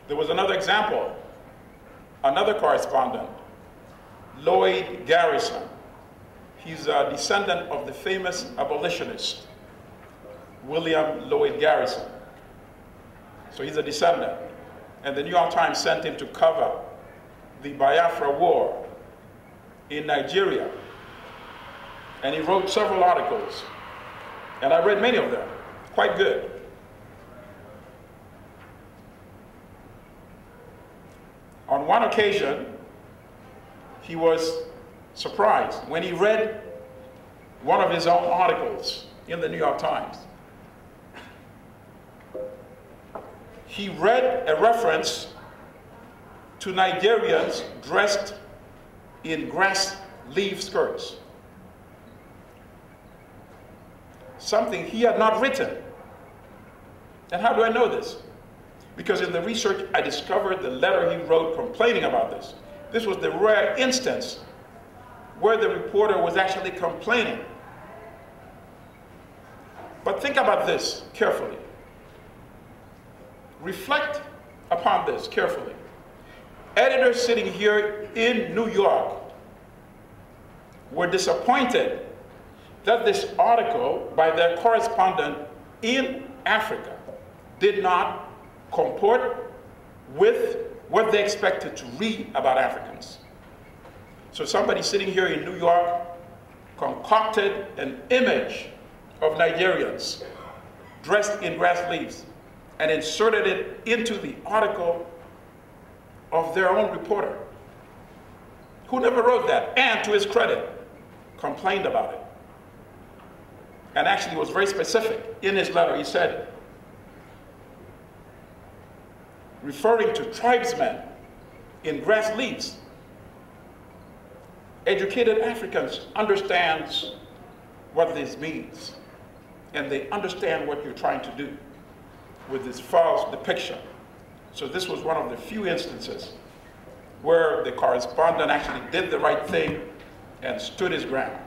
There was another example, another correspondent, Lloyd Garrison. He's a descendant of the famous abolitionist, William Lloyd Garrison. So he's a descendant. And the New York Times sent him to cover the Biafra War in Nigeria. And he wrote several articles. And I read many of them, quite good. On one occasion, he was surprised when he read one of his own articles in the New York Times. He read a reference to Nigerians dressed in grass leaf skirts. Something he had not written. And how do I know this? Because in the research, I discovered the letter he wrote complaining about this. This was the rare instance where the reporter was actually complaining. But think about this carefully. Reflect upon this carefully. Editors sitting here in New York were disappointed that this article by their correspondent in Africa did not comport with what they expected to read about Africans. So somebody sitting here in New York concocted an image of Nigerians dressed in grass leaves and inserted it into the article of their own reporter, who never wrote that, and to his credit, complained about it. And actually was very specific in his letter. He said, referring to tribesmen in grass leaves, educated Africans understands what this means, and they understand what you're trying to do with this false depiction. So this was one of the few instances where the correspondent actually did the right thing and stood his ground.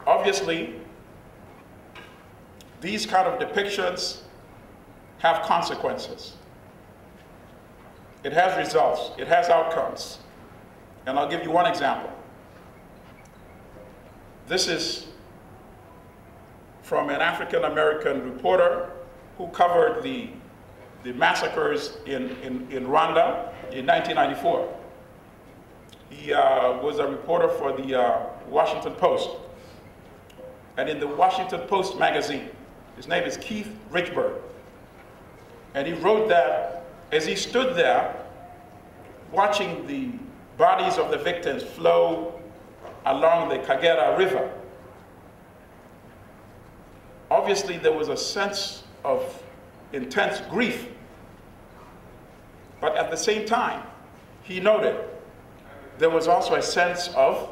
Obviously, these kind of depictions have consequences. It has results, it has outcomes. And I'll give you one example. This is from an African-American reporter who covered the massacres in Rwanda in 1994. He was a reporter for the Washington Post. And in the Washington Post magazine, his name is Keith Richburg. And he wrote that as he stood there watching the bodies of the victims flow along the Kagera River, obviously there was a sense of intense grief. But at the same time, he noted there was also a sense of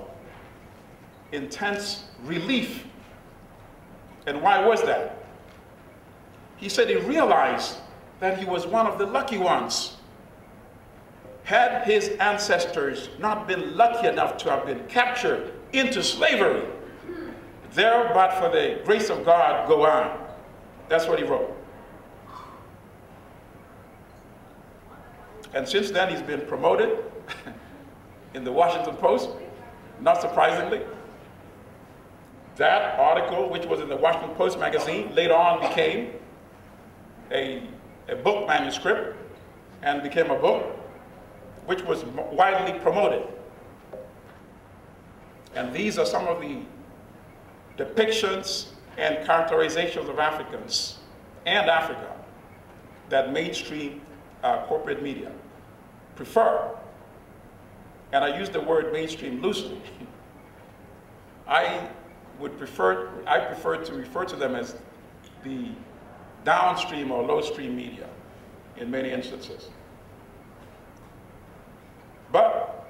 intense relief. And why was that? He said he realized that he was one of the lucky ones. Had his ancestors not been lucky enough to have been captured into slavery, there but for the grace of God go on. That's what he wrote. And since then he's been promoted in the Washington Post, not surprisingly. That article, which was in the Washington Post magazine, later on became a book manuscript and became a book which was widely promoted. And these are some of the depictions and characterizations of Africans and Africa that mainstream corporate media prefer. And I use the word mainstream loosely. I prefer to refer to them as the downstream or low-stream media in many instances. But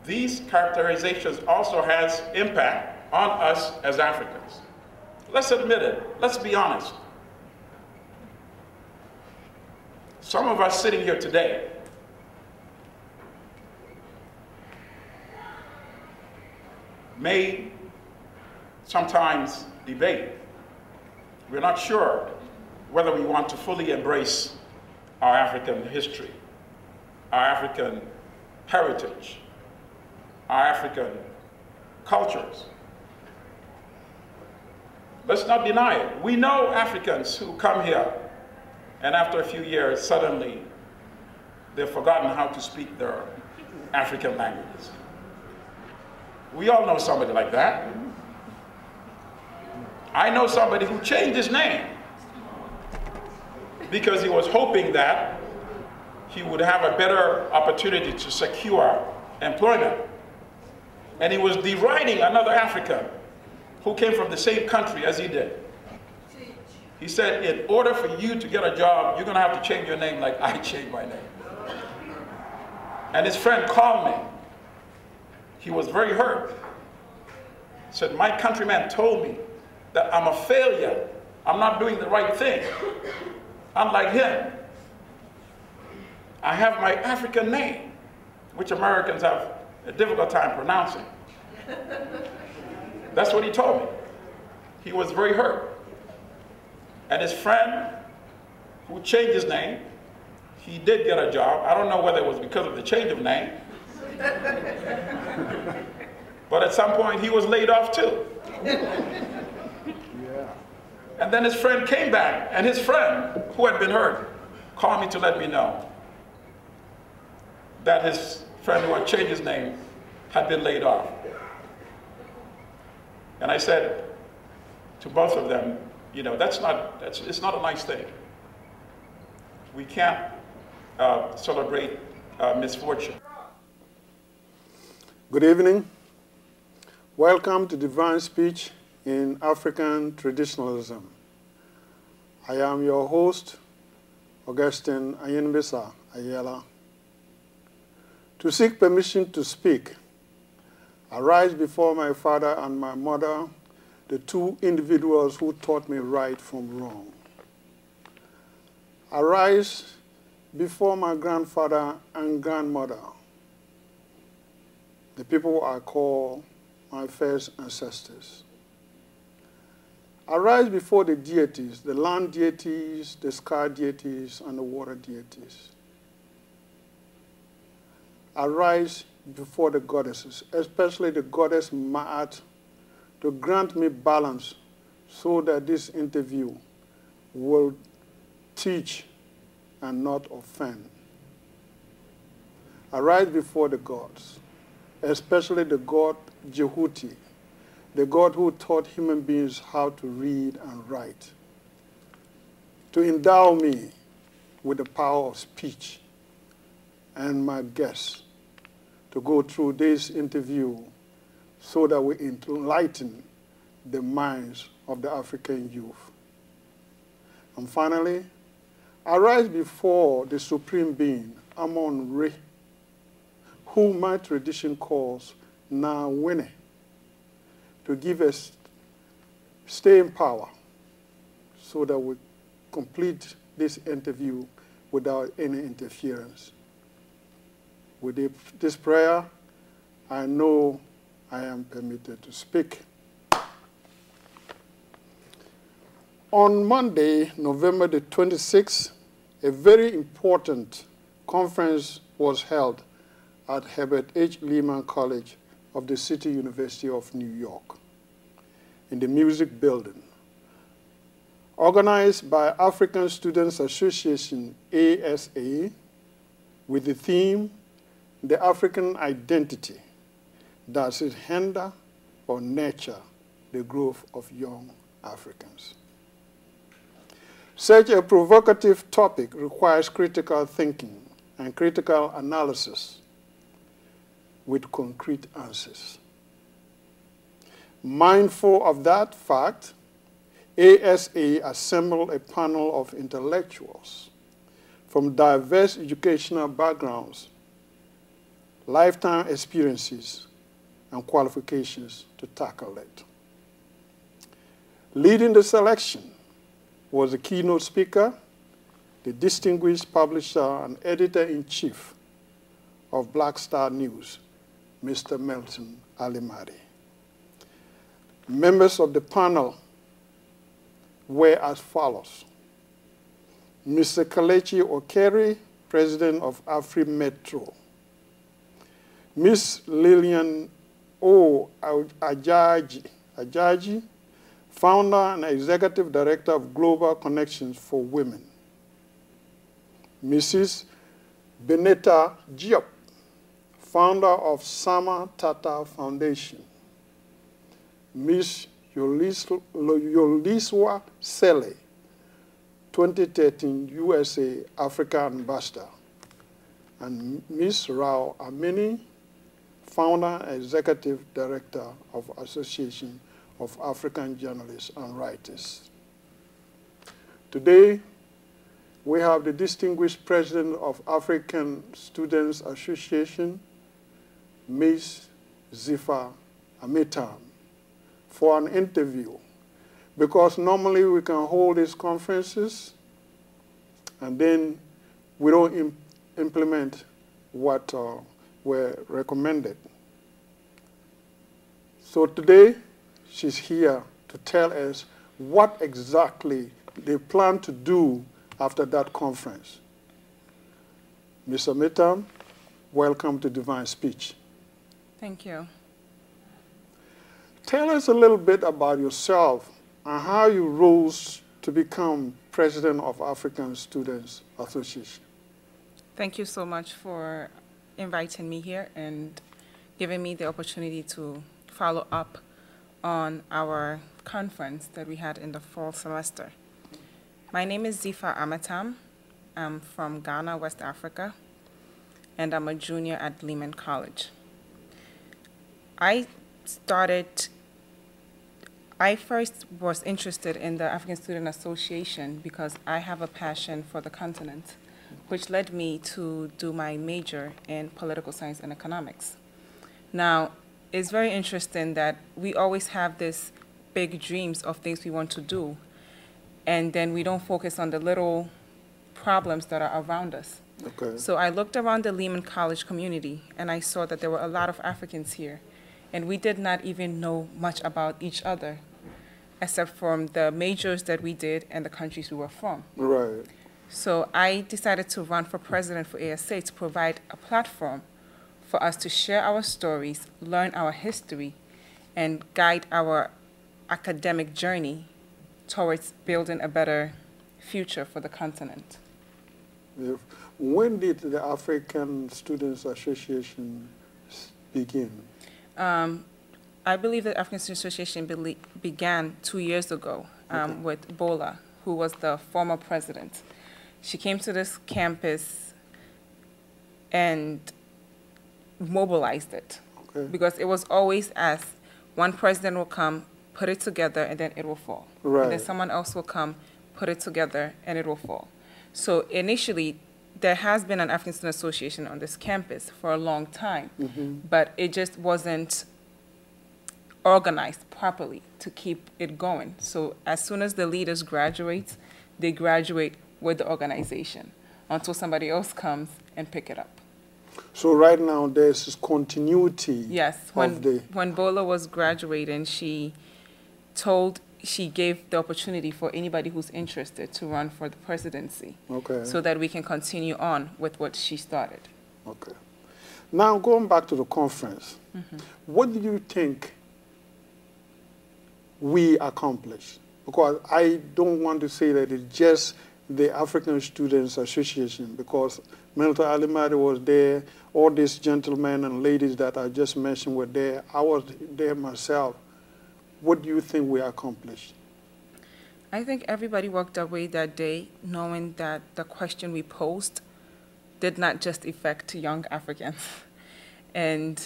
these characterizations also has impact on us as Africans. Let's admit it. Let's be honest. Some of us sitting here today may sometimes debate. We're not sure whether we want to fully embrace our African history, our African heritage, our African cultures. Let's not deny it. We know Africans who come here and after a few years, suddenly, they've forgotten how to speak their African languages. We all know somebody like that. I know somebody who changed his name because he was hoping that he would have a better opportunity to secure employment. And he was deriding another African who came from the same country as he did. He said, in order for you to get a job, you're going to have to change your name like I changed my name. And his friend called me. He was very hurt. He said, my countryman told me that I'm a failure. I'm not doing the right thing. Unlike him, I have my African name, which Americans have a difficult time pronouncing. That's what he told me. He was very hurt. And his friend, who changed his name, he did get a job. I don't know whether it was because of the change of name. But at some point, he was laid off too. And then his friend came back, and his friend, who had been hurt, called me to let me know that his friend who had changed his name had been laid off. And I said to both of them, you know, it's not a nice thing. We can't celebrate misfortune. Good evening. Welcome to Divine Speech in African Traditionalism. I am your host, Augustine Ayinibisah, Ayelah. To seek permission to speak, I rise before my father and my mother, the two individuals who taught me right from wrong. I rise before my grandfather and grandmother, the people I call my first ancestors. I rise before the deities, the land deities, the sky deities, and the water deities. I rise before the goddesses, especially the goddess Ma'at, to grant me balance so that this interview will teach and not offend. I rise before the gods, especially the god Jehuti, the God who taught human beings how to read and write, to endow me with the power of speech, and my guests to go through this interview so that we enlighten the minds of the African youth. And finally, I rise before the Supreme Being, Amon-Re, whom my tradition calls Na-Wene, to give us staying power so that we complete this interview without any interference. With this prayer, I know I am permitted to speak. On Monday, November the 26th, a very important conference was held at Herbert H. Lehman College of the City University of New York in the Music Building, organized by African Students Association, ASA, with the theme, The African Identity, Does it hinder or nurture the growth of young Africans? Such a provocative topic requires critical thinking and critical analysis with concrete answers. Mindful of that fact, ASA assembled a panel of intellectuals from diverse educational backgrounds, lifetime experiences, and qualifications to tackle it. Leading the selection was the keynote speaker, the distinguished publisher and editor-in-chief of Black Star News, Mr. Milton Alimari. Members of the panel were as follows: Mr. Kalechi Okere, President of AfriMetro. Ms. Lillian O. Ajaji, Founder and Executive Director of Global Connections for Women. Mrs. Beneta Diop, Founder of Sama Tata Foundation. Ms. Yoliswa Sele, 2013 USA Africa Ambassador. And Ms. Rao Amini, Founder and Executive Director of Association of African Journalists and Writers. Today, we have the distinguished President of African Students Association, Ms. Dziffa Ametam, for an interview. Because normally we can hold these conferences and then we don't implement what were recommended. So today, she's here to tell us what exactly they plan to do after that conference. Ms. Ametam, welcome to Divine Speech. Thank you. Tell us a little bit about yourself and how you rose to become President of African Students Association. Thank you so much for inviting me here and giving me the opportunity to follow up on our conference that we had in the fall semester. My name is Dziffa Ametam. I'm from Ghana, West Africa, and I'm a junior at Lehman College. I first was interested in the African Student Association because I have a passion for the continent, which led me to do my major in political science and economics. Now, it's very interesting that we always have this big dreams of things we want to do, and then we don't focus on the little problems that are around us. Okay. So I looked around the Lehman College community, and I saw that there were a lot of Africans here, and we did not even know much about each other, except from the majors that we did and the countries we were from. Right. So I decided to run for president for ASA to provide a platform for us to share our stories, learn our history, and guide our academic journey towards building a better future for the continent. When did the African Students Association begin? I believe the African Students Association began 2 years ago with Bola, who was the former president. She came to this campus and mobilized it. Okay. Because it was always as one president will come, put it together, and then it will fall. Right. And then someone else will come, put it together, and it will fall. So initially, there has been an African Student Association on this campus for a long time, but it just wasn't organized properly to keep it going. So as soon as the leaders graduate, they graduate with the organization until somebody else comes and pick it up. So right now there's this continuity. Yes, when Bola was graduating, she gave the opportunity for anybody who's interested to run for the presidency. Okay. So that we can continue on with what she started. Okay. Now going back to the conference, what do you think we accomplished? Because I don't want to say that it's just the African Students Association, because Milton Alimari was there, all these gentlemen and ladies that I just mentioned were there. I was there myself. What do you think we accomplished? I think everybody walked away that day knowing that the question we posed did not just affect young Africans. And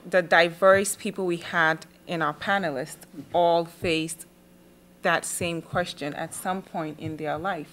the diverse people we had in our panelists all faced that same question at some point in their life.